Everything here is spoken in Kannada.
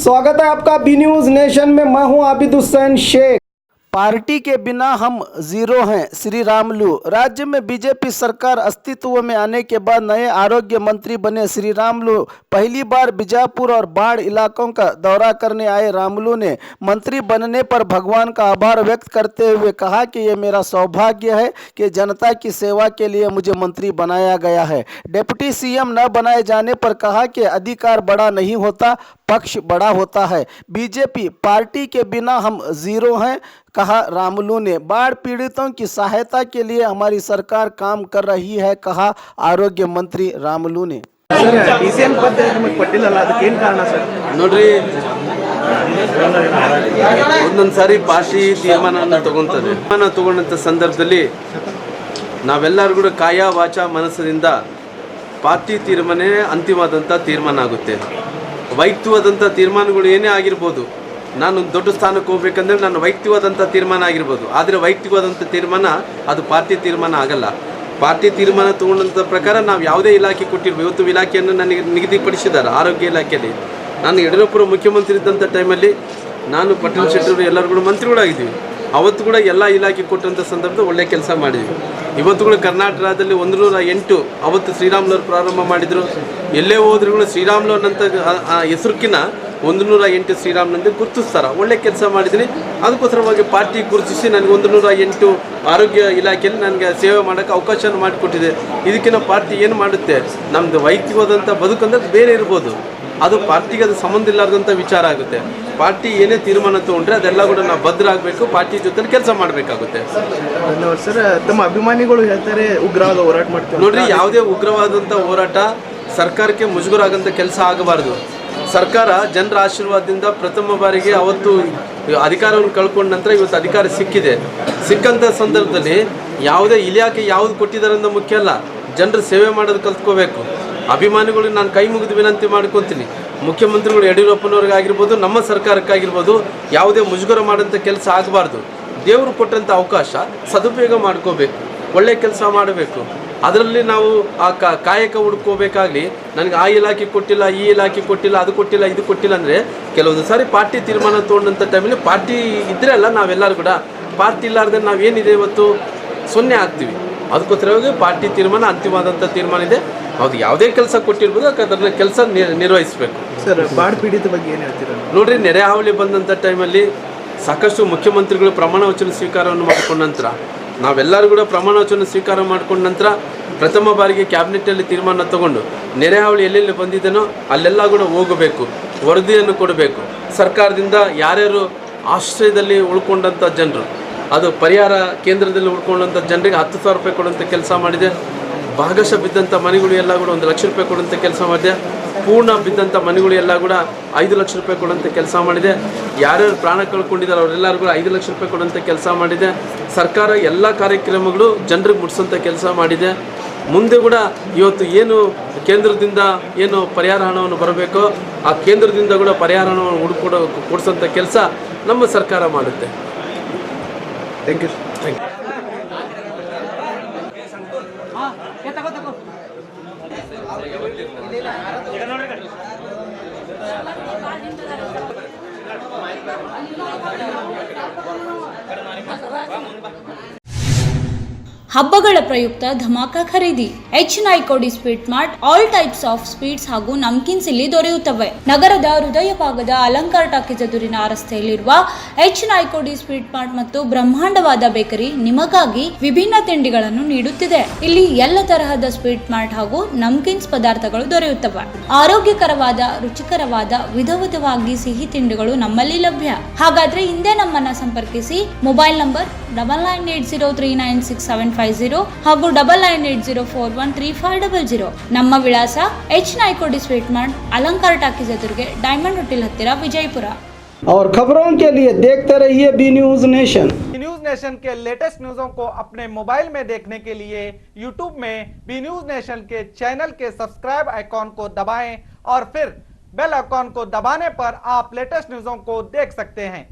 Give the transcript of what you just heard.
स्वागत है आपका बी न्यूज नेशन में। मैं हूं आबिद हुसैन शेख। पार्टी के बिना हम जीरो हैं, श्री रामुलु। राज्य में बीजेपी सरकार अस्तित्व में आने के बाद नए आरोग्य मंत्री बने श्री रामुलु पहली बार बीजापुर और बाढ़ इलाकों का दौरा करने आए। रामुलु ने मंत्री बनने पर भगवान का आभार व्यक्त करते हुए कहा कि ये मेरा सौभाग्य है कि जनता की सेवा के लिए मुझे मंत्री बनाया गया है। डिप्टी सीएम न बनाए जाने पर कहा कि अधिकार बड़ा नहीं होता, पक्ष बड़ा होता है। बीजेपी पार्टी के बिना हम जीरो हैं, कहा रामुलु ने। बाढ़ पीड़ितों की सहायता के लिए हमारी सरकार काम कर रही है, कहा आरोग्य मंत्री रामुलु ने। ಡಿಸಿಎಂ ಪದ ನಿಮಗೆ ಕೊಟ್ಟಿಲ್ಲಲ್ಲ, ಅದಕ್ಕೆ ಏನು ಕಾರಣ ಸರ್? ನೋಡ್ರಿ, ಒಂದೊಂದು ಸಾರಿ ಪಾರ್ಟಿ ತೀರ್ಮಾನ ತಗೊಂಡಂಥ ಸಂದರ್ಭದಲ್ಲಿ ನಾವೆಲ್ಲರೂ ಕೂಡ ಕಾಯ ವಾಚ ಮನಸ್ಸಿನಿಂದ ಪಾರ್ಟಿ ತೀರ್ಮಾನ ಅಂತಿಮವಾದಂಥ ತೀರ್ಮಾನ ಆಗುತ್ತೆ. ವೈಯಕ್ತಿಕವಾದಂಥ ತೀರ್ಮಾನಗಳು ಏನೇ ಆಗಿರ್ಬೋದು, ನಾನು ದೊಡ್ಡ ಸ್ಥಾನಕ್ಕೆ ಹೋಗ್ಬೇಕಂದ್ರೆ ನನ್ನ ವೈಯಕ್ತಿಕವಾದಂಥ ತೀರ್ಮಾನ ಆಗಿರ್ಬೋದು, ಆದರೆ ವೈಯಕ್ತಿಕವಾದಂಥ ತೀರ್ಮಾನ ಅದು ಪಾರ್ಟಿ ತೀರ್ಮಾನ ಆಗಲ್ಲ. ಪಾರ್ಟಿ ತೀರ್ಮಾನ ತಗೊಂಡಂಥ ಪ್ರಕಾರ ನಾವು ಯಾವುದೇ ಇಲಾಖೆ ಕೊಟ್ಟಿರ್ಬೋದು. ಇವತ್ತು ಇಲಾಖೆಯನ್ನು ನನಗೆ ನಿಗದಿಪಡಿಸಿದ್ದಾರೆ ಆರೋಗ್ಯ ಇಲಾಖೆಯಲ್ಲಿ. ನಾನು ಯಡಿಯೂರಪ್ಪರ ಮುಖ್ಯಮಂತ್ರಿ ಇದ್ದಂಥ ಟೈಮಲ್ಲಿ ನಾನು ಪಟ್ಟಣ ಶೆಟ್ಟರು ಎಲ್ಲರೂ ಕೂಡ ಮಂತ್ರಿಗಳಾಗಿದ್ದೀವಿ. ಅವತ್ತು ಕೂಡ ಎಲ್ಲ ಇಲಾಖೆ ಕೊಟ್ಟಂಥ ಸಂದರ್ಭದಲ್ಲಿ ಒಳ್ಳೆಯ ಕೆಲಸ ಮಾಡಿದ್ವಿ. ಇವತ್ತು ಕೂಡ ಕರ್ನಾಟಕ ರಾಜ್ಯದಲ್ಲಿ 108 ಅವತ್ತು ಶ್ರೀರಾಮುಲವ್ರು ಪ್ರಾರಂಭ ಮಾಡಿದರು. ಎಲ್ಲೇ ಹೋದ್ರೂ ಕೂಡ ಶ್ರೀರಾಮುಲು ಅನ್ನಂಥ ಹೆಸರುಕಿನ 108 ಶ್ರೀರಾಮುಲಂದು ಗುರುತಿಸ್ತಾರೆ. ಒಳ್ಳೆ ಕೆಲಸ ಮಾಡಿದ್ದೀನಿ. ಅದಕ್ಕೋಸ್ಕರವಾಗಿ ಪಾರ್ಟಿ ಗುರುತಿಸಿ ನನಗೆ 108 ಆರೋಗ್ಯ ಇಲಾಖೆಯಲ್ಲಿ ನನಗೆ ಸೇವೆ ಮಾಡೋಕ್ಕೆ ಅವಕಾಶ ಮಾಡಿಕೊಟ್ಟಿದೆ. ಇದಕ್ಕಿಂತ ಪಾರ್ಟಿ ಏನು ಮಾಡುತ್ತೆ? ನಮ್ಮದು ವೈಯಕ್ತಿಕವಾದಂಥ ಬದುಕಂದ್ರೆ ಬೇರೆ ಇರ್ಬೋದು, ಅದು ಪಾರ್ಟಿಗೆ ಅದು ಸಂಬಂಧ ಇಲ್ಲಾರ್ದಂಥ ವಿಚಾರ ಆಗುತ್ತೆ. ಪಾರ್ಟಿ ಏನೇ ತೀರ್ಮಾನ ತೊಗೊಂಡ್ರೆ ಅದೆಲ್ಲ ಕೂಡ ನಾವು ಭದ್ರ ಆಗಬೇಕು, ಪಾರ್ಟಿ ಜೊತೆ ಕೆಲಸ ಮಾಡಬೇಕಾಗುತ್ತೆ. ಸರ್, ತಮ್ಮ ಅಭಿಮಾನಿಗಳು ಹೇಳ್ತಾರೆ ಉಗ್ರವಾದ ಹೋರಾಟ ಮಾಡ್ತೀವಿ. ನೋಡ್ರಿ, ಯಾವುದೇ ಉಗ್ರವಾದಂಥ ಹೋರಾಟ ಸರ್ಕಾರಕ್ಕೆ ಮುಜುಗರ ಆಗೋಂಥ ಕೆಲಸ ಆಗಬಾರ್ದು. ಸರ್ಕಾರ ಜನರ ಆಶೀರ್ವಾದದಿಂದ ಪ್ರಥಮ ಬಾರಿಗೆ ಅವತ್ತು ಅಧಿಕಾರವನ್ನು ಕಳ್ಕೊಂಡ ನಂತರ ಇವತ್ತು ಅಧಿಕಾರ ಸಿಕ್ಕಿದೆ. ಸಿಕ್ಕಂಥ ಸಂದರ್ಭದಲ್ಲಿ ಯಾವುದೇ ಇಲಾಖೆ ಯಾವುದು ಕೊಟ್ಟಿದ್ದಾರೆ ಅನ್ನೋ ಮುಖ್ಯ ಅಲ್ಲ, ಜನರ ಸೇವೆ ಮಾಡೋದು ಕಲ್ತ್ಕೋಬೇಕು. ಅಭಿಮಾನಿಗಳಿಗೆ ನಾನು ಕೈ ಮುಗಿದು ವಿನಂತಿ ಮಾಡ್ಕೊತೀನಿ, ಮುಖ್ಯಮಂತ್ರಿಗಳು ಯಡಿಯೂರಪ್ಪನವ್ರಿಗಾಗಿರ್ಬೋದು, ನಮ್ಮ ಸರ್ಕಾರಕ್ಕಾಗಿರ್ಬೋದು, ಯಾವುದೇ ಮುಜುಗರ ಮಾಡೋಂಥ ಕೆಲಸ ಆಗಬಾರ್ದು. ದೇವರು ಕೊಟ್ಟಂಥ ಅವಕಾಶ ಸದುಪಯೋಗ ಮಾಡ್ಕೋಬೇಕು, ಒಳ್ಳೆಯ ಕೆಲಸ ಮಾಡಬೇಕು. ಅದರಲ್ಲಿ ನಾವು ಆ ಕಾಯಕ ಹುಡ್ಕೋಬೇಕಾಗಲಿ. ನನಗೆ ಆ ಇಲಾಖೆ ಕೊಟ್ಟಿಲ್ಲ, ಈ ಇಲಾಖೆ ಕೊಟ್ಟಿಲ್ಲ, ಅದು ಕೊಟ್ಟಿಲ್ಲ, ಇದು ಕೊಟ್ಟಿಲ್ಲ ಅಂದರೆ ಕೆಲವೊಂದು ಸಾರಿ ಪಾರ್ಟಿ ತೀರ್ಮಾನ ತೊಗೊಂಡಂಥ ಟೈಮಲ್ಲಿ ಪಾರ್ಟಿ ಇದ್ದರೆ ಅಲ್ಲ, ನಾವೆಲ್ಲರೂ ಕೂಡ ಪಾರ್ಟಿ ಇಲ್ಲಾರ್ದೆ ನಾವೇನಿದೆ ಇವತ್ತು ಸೊನ್ನೆ ಆಗ್ತೀವಿ. ಅದಕ್ಕೋಸ್ಕರವಾಗಿ ಪಾರ್ಟಿ ತೀರ್ಮಾನ ಅಂತಿಮವಾದಂಥ ತೀರ್ಮಾನ ಇದೆ. ಹೌದು, ಯಾವುದೇ ಕೆಲಸ ಕೊಟ್ಟಿರ್ಬೋದು, ಅದನ್ನ ಕೆಲಸ ನಿರ್ವಹಿಸಬೇಕು. ಸರ್, ಬಾಢ ಪೀಡಿತ ಬಗ್ಗೆ ಏನು ಹೇಳ್ತೀರಾ? ನೋಡ್ರಿ, ನೆರೆ ಹಾವಳಿ ಬಂದಂಥ ಟೈಮಲ್ಲಿ ಸಾಕಷ್ಟು ಮುಖ್ಯಮಂತ್ರಿಗಳು ಪ್ರಮಾಣ ವಚನ ಸ್ವೀಕಾರವನ್ನು ಮಾಡಿಕೊಂಡ ನಂತರ ನಾವೆಲ್ಲರೂ ಕೂಡ ಪ್ರಮಾಣ ವಚನ ಸ್ವೀಕಾರ ಮಾಡಿಕೊಂಡ ನಂತರ ಪ್ರಥಮ ಬಾರಿಗೆ ಕ್ಯಾಬಿನೆಟ್ಟಲ್ಲಿ ತೀರ್ಮಾನ ತಗೊಂಡು ನೆರೆ ಹಾವಳಿ ಎಲ್ಲೆಲ್ಲಿ ಬಂದಿದ್ದೇನೋ ಅಲ್ಲೆಲ್ಲ ಕೂಡ ಹೋಗಬೇಕು, ವರದಿಯನ್ನು ಕೊಡಬೇಕು. ಸರ್ಕಾರದಿಂದ ಯಾರ್ಯಾರು ಆಶ್ರಯದಲ್ಲಿ ಉಳ್ಕೊಂಡಂಥ ಜನರು, ಅದು ಪರಿಹಾರ ಕೇಂದ್ರದಲ್ಲಿ ಉಳ್ಕೊಂಡಂಥ ಜನರಿಗೆ 10,000 ರೂಪಾಯಿ ಕೊಡುವಂಥ ಕೆಲಸ ಮಾಡಿದೆ. ಭಾಗಶಃ ಬಿದ್ದಂಥ ಮನೆಗಳು ಎಲ್ಲ ಕೂಡ 1 ಲಕ್ಷ ರೂಪಾಯಿ ಕೊಡುವಂಥ ಕೆಲಸ ಮಾಡಿದೆ. ಪೂರ್ಣ ಬಿದ್ದಂಥ ಮನೆಗಳು ಎಲ್ಲ ಕೂಡ 5 ಲಕ್ಷ ರೂಪಾಯಿ ಕೊಡುವಂಥ ಕೆಲಸ ಮಾಡಿದೆ. ಯಾರ್ಯಾರು ಪ್ರಾಣ ಕಳ್ಕೊಂಡಿದ್ದಾರೆ ಅವರೆಲ್ಲರೂ ಕೂಡ 5 ಲಕ್ಷ ರೂಪಾಯಿ ಕೊಡುವಂಥ ಕೆಲಸ ಮಾಡಿದೆ. ಸರ್ಕಾರ ಎಲ್ಲ ಕಾರ್ಯಕ್ರಮಗಳು ಜನರಿಗೆ ಮುಟ್ಟಿಸೋಂಥ ಕೆಲಸ ಮಾಡಿದೆ. ಮುಂದೆ ಕೂಡ ಇವತ್ತು ಏನು ಕೇಂದ್ರದಿಂದ ಏನು ಪರಿಹಾರ ಹಣವನ್ನು ಬರಬೇಕೋ ಆ ಕೇಂದ್ರದಿಂದ ಕೂಡ ಪರಿಹಾರ ಹಣವನ್ನು ಕೊಡಿಸೋಂಥ ಕೆಲಸ ನಮ್ಮ ಸರ್ಕಾರ ಮಾಡುತ್ತೆ. Thank you. ಹಬ್ಬಗಳ ಪ್ರಯುಕ್ತ ಧಮಾಕ ಖರೀದಿ. H Naikodi sweet mart all types of sweets ಹಾಗೂ ನಮ್ಕಿನ್ಸ್ ಇಲ್ಲಿ ದೊರೆಯುತ್ತವೆ. ನಗರದ ಹೃದಯ ಭಾಗದ ಅಲಂಕಾರ ಟಾಕೀಸ್ ಎದುರಿನ ರಸ್ತೆಯಲ್ಲಿರುವ ಎಚ್ ನಾಯ್ಕೋಡಿ ಸ್ವೀಟ್ ಮಾರ್ಟ್ ಮತ್ತು ಬ್ರಹ್ಮಾಂಡವಾದ ಬೇಕರಿ ನಿಮಗಾಗಿ ವಿಭಿನ್ನ ತಿಂಡಿಗಳನ್ನು ನೀಡುತ್ತಿದೆ. ಇಲ್ಲಿ ಎಲ್ಲ ತರಹದ ಸ್ವೀಟ್ ಮಾರ್ಟ್ ಹಾಗೂ ನಮ್ಕಿನ್ಸ್ ಪದಾರ್ಥಗಳು ದೊರೆಯುತ್ತವೆ. ಆರೋಗ್ಯಕರವಾದ, ರುಚಿಕರವಾದ, ವಿಧವಾಗಿ ಸಿಹಿ ತಿಂಡಿಗಳು ನಮ್ಮಲ್ಲಿ ಲಭ್ಯ. ಹಾಗಾದ್ರೆ ಹಿಂದೆ ನಮ್ಮನ್ನ ಸಂಪರ್ಕಿಸಿ. ಮೊಬೈಲ್ ನಂಬರ್ 9980396750 ಹಾಗೂ 9980413500. ನಮ್ಮ ವಿಳಾಸ H Naikodi sweet mart, Alankar talkies ಎದುರಿಗೆ, ಡೈಮಂಡ್ ಹೋಟೆಲ್ ಹತ್ತಿರ, ವಿಜಯಪುರ. और खबरों के लिए देखते रहिए B news nation. News nation के लेटेस्ट न्यूज़ों को अपने मोबाइल में देखने के लिए यूट्यूब में बी न्यूज नेशन के चैनल के सब्सक्राइब आइकॉन को दबाएं और फिर बेल आइकॉन को दबाने पर आप लेटेस्ट न्यूज़ों को देख सकते हैं।